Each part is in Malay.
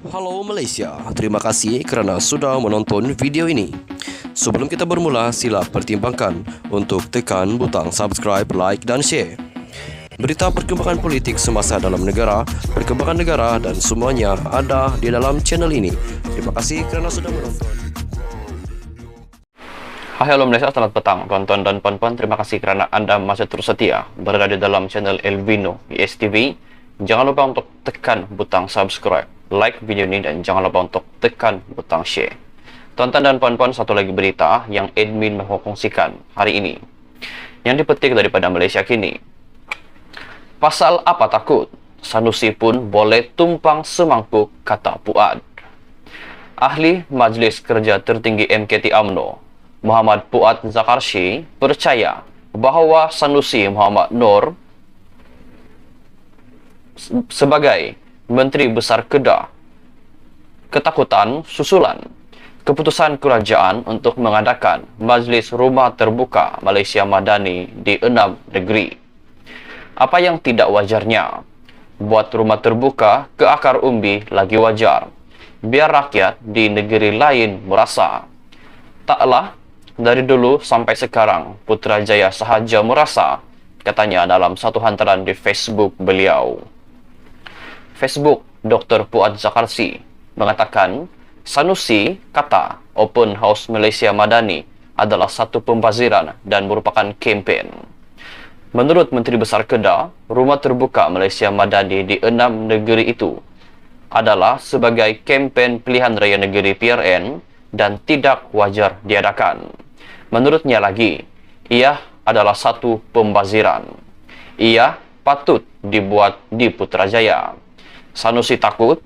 Halo Malaysia, terima kasih kerana sudah menonton video ini. Sebelum kita bermula, sila pertimbangkan untuk tekan butang subscribe, like dan share. Berita perkembangan politik semasa dalam negara, perkembangan negara dan semuanya ada di dalam channel ini. Terima kasih kerana sudah menonton. Hai halo Malaysia, selamat petang tuan-tuan dan puan-puan. Terima kasih kerana anda masih terus setia berada di dalam channel Elvino ISTV. Jangan lupa untuk tekan butang subscribe, like video ini dan jangan lupa untuk tekan butang share. Tuan-tuan dan puan-puan, satu lagi berita yang admin mengkongsikan hari ini yang dipetik daripada Malaysia Kini. Pasal apa takut? Sanusi pun boleh tumpang semangkuk, kata Puad. Ahli Majlis Kerja Tertinggi MKT UMNO Muhammad Puad Zakarsi percaya bahawa Sanusi Muhammad Noor sebagai Menteri Besar Kedah ketakutan susulan keputusan kerajaan untuk mengadakan Majlis Rumah Terbuka Malaysia Madani di 6 negeri. Apa yang tidak wajarnya? Buat rumah terbuka ke akar umbi lagi wajar. Biar rakyat di negeri lain merasa. Taklah dari dulu sampai sekarang Putrajaya sahaja merasa, katanya dalam satu hantaran di Facebook beliau. Facebook Dr. Puad Zakarsi mengatakan, Sanusi kata Open House Malaysia Madani adalah satu pembaziran dan merupakan kempen. Menurut Menteri Besar Kedah, Rumah Terbuka Malaysia Madani di 6 negeri itu adalah sebagai kempen pilihan raya negeri PRN dan tidak wajar diadakan. Menurutnya lagi, ia adalah satu pembaziran. Ia patut dibuat di Putrajaya. Sanusi takut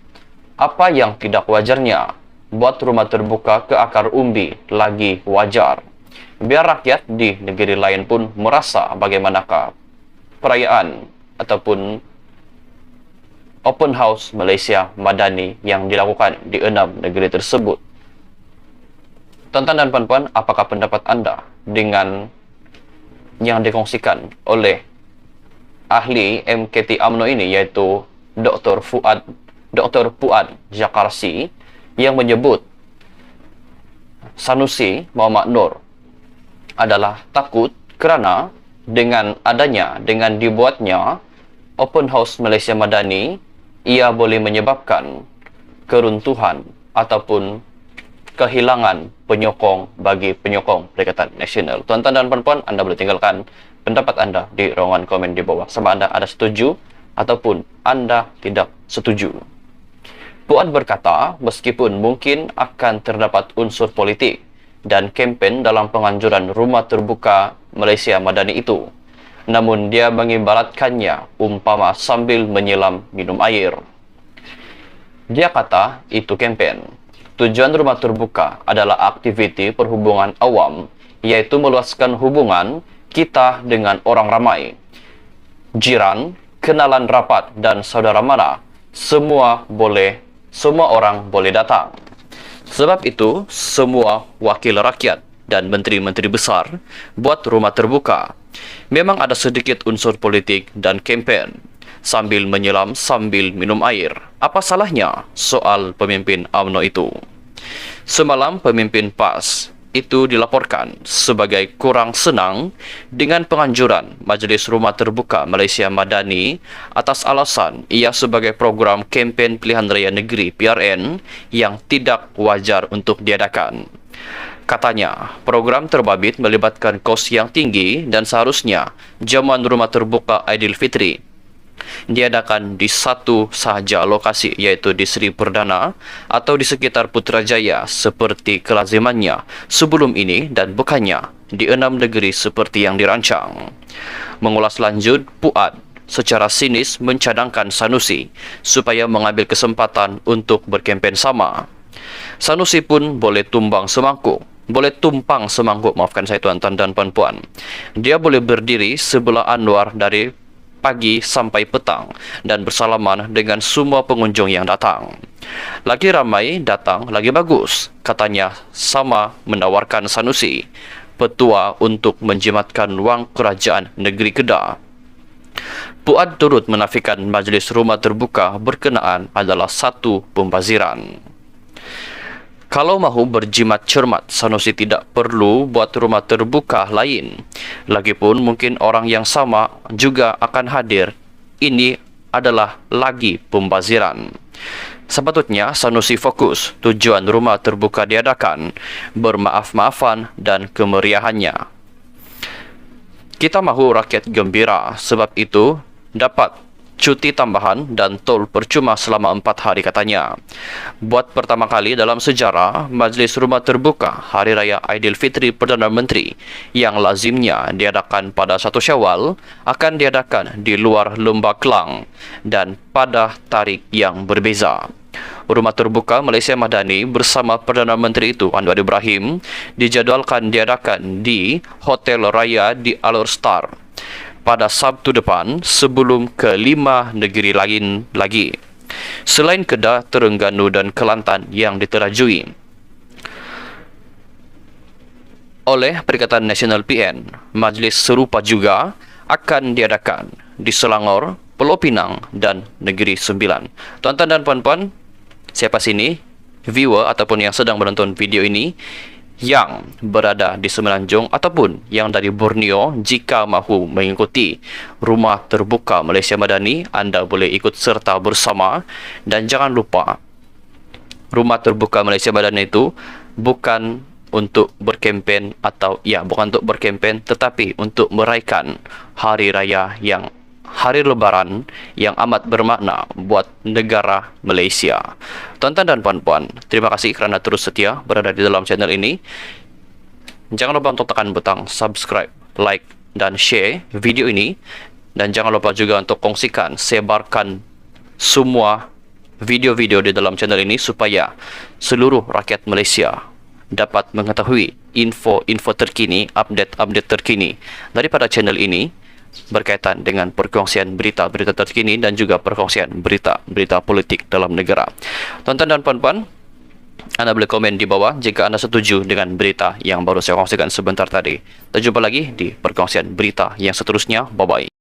apa yang tidak wajarnya. Buat rumah terbuka ke akar umbi lagi wajar. Biar rakyat di negeri lain pun merasa bagaimanakah perayaan ataupun Open House Malaysia Madani yang dilakukan di 6 negeri tersebut. Tuan-tuan dan puan-puan, apakah pendapat anda dengan yang dikongsikan oleh ahli MKT UMNO ini, yaitu Dr. Puad Zakarsi, yang menyebut Sanusi Muhammad Noor adalah takut kerana dengan dibuatnya Open House Malaysia Madani, ia boleh menyebabkan keruntuhan ataupun kehilangan penyokong bagi penyokong Perikatan Nasional. Tuan-tuan dan puan-puan, anda boleh tinggalkan pendapat anda di ruangan komen di bawah. Sama anda ada setuju ataupun anda tidak setuju. Puad berkata, meskipun mungkin akan terdapat unsur politik dan kempen dalam penganjuran Rumah Terbuka Malaysia Madani itu, namun dia mengibaratkannya umpama sambil menyelam minum air. Dia kata itu kempen. Tujuan rumah terbuka adalah aktiviti perhubungan awam, yaitu meluaskan hubungan kita dengan orang ramai, jiran, kenalan rapat dan saudara mara. Semua orang boleh datang. Sebab itu, semua wakil rakyat dan menteri-menteri besar buat rumah terbuka. Memang ada sedikit unsur politik dan kempen. Sambil menyelam, sambil minum air. Apa salahnya soal pemimpin UMNO itu? Semalam pemimpin PAS itu dilaporkan sebagai kurang senang dengan penganjuran Majlis Rumah Terbuka Malaysia Madani atas alasan ia sebagai program kempen pilihan raya negeri PRN yang tidak wajar untuk diadakan. Katanya, program terbabit melibatkan kos yang tinggi dan seharusnya jamuan rumah terbuka Aidilfitri diadakan di satu sahaja lokasi, yaitu di Sri Perdana atau di sekitar Putrajaya seperti kelazimannya sebelum ini dan bukannya di 6 negeri seperti yang dirancang. Mengulas lanjut, Puad secara sinis mencadangkan Sanusi supaya mengambil kesempatan untuk berkempen sama. Sanusi pun boleh tumpang semangkuk, maafkan saya tuan-tuan dan puan-puan. Dia boleh berdiri sebelah Anwar dari pagi sampai petang dan bersalaman dengan semua pengunjung yang datang. Lagi ramai datang, lagi bagus, katanya, sama menawarkan Sanusi petua untuk menjimatkan wang kerajaan negeri Kedah. Puad turut menafikan Majlis Rumah Terbuka berkenaan adalah satu pembaziran. Kalau mahu berjimat cermat, Sanusi tidak perlu buat rumah terbuka lain. Lagipun mungkin orang yang sama juga akan hadir. Ini adalah lagi pembaziran. Sepatutnya Sanusi fokus tujuan rumah terbuka diadakan, bermaaf-maafan dan kemeriahannya. Kita mahu rakyat gembira, sebab itu dapat cuti tambahan dan tol percuma selama 4 hari katanya. Buat pertama kali dalam sejarah, Majlis Rumah Terbuka Hari Raya Aidilfitri Perdana Menteri yang lazimnya diadakan pada 1 Syawal akan diadakan di luar Lembah Kelang dan pada tarikh yang berbeza. Rumah Terbuka Malaysia Madani bersama Perdana Menteri itu Anwar Ibrahim dijadualkan diadakan di Hotel Raya di Alor Star pada Sabtu depan sebelum ke 5 negeri lain lagi, selain Kedah, Terengganu dan Kelantan yang diterajui oleh Perikatan Nasional PN. Majlis serupa juga akan diadakan di Selangor, Pulau Pinang dan Negeri Sembilan. Tuan-tuan dan puan-puan, siapa sini viewer ataupun yang sedang menonton video ini yang berada di Semenanjung ataupun yang dari Borneo, jika mahu mengikuti Rumah Terbuka Malaysia Madani, anda boleh ikut serta bersama. Dan jangan lupa, Rumah Terbuka Malaysia Madani itu bukan untuk berkempen bukan untuk berkempen, tetapi untuk meraihkan hari raya hari lebaran yang amat bermakna buat negara Malaysia. Tuan-tuan dan puan-puan, terima kasih kerana terus setia berada di dalam channel ini. Jangan lupa untuk tekan butang subscribe, like dan share video ini. Dan jangan lupa juga untuk kongsikan, sebarkan semua video-video di dalam channel ini supaya seluruh rakyat Malaysia dapat mengetahui info-info terkini, update-update terkini daripada channel ini berkaitan dengan perkongsian berita-berita terkini dan juga perkongsian berita-berita politik dalam negara. Tuan-tuan dan puan-puan, anda boleh komen di bawah jika anda setuju dengan berita yang baru saya kongsikan sebentar tadi. Kita jumpa lagi di perkongsian berita yang seterusnya. Bye-bye.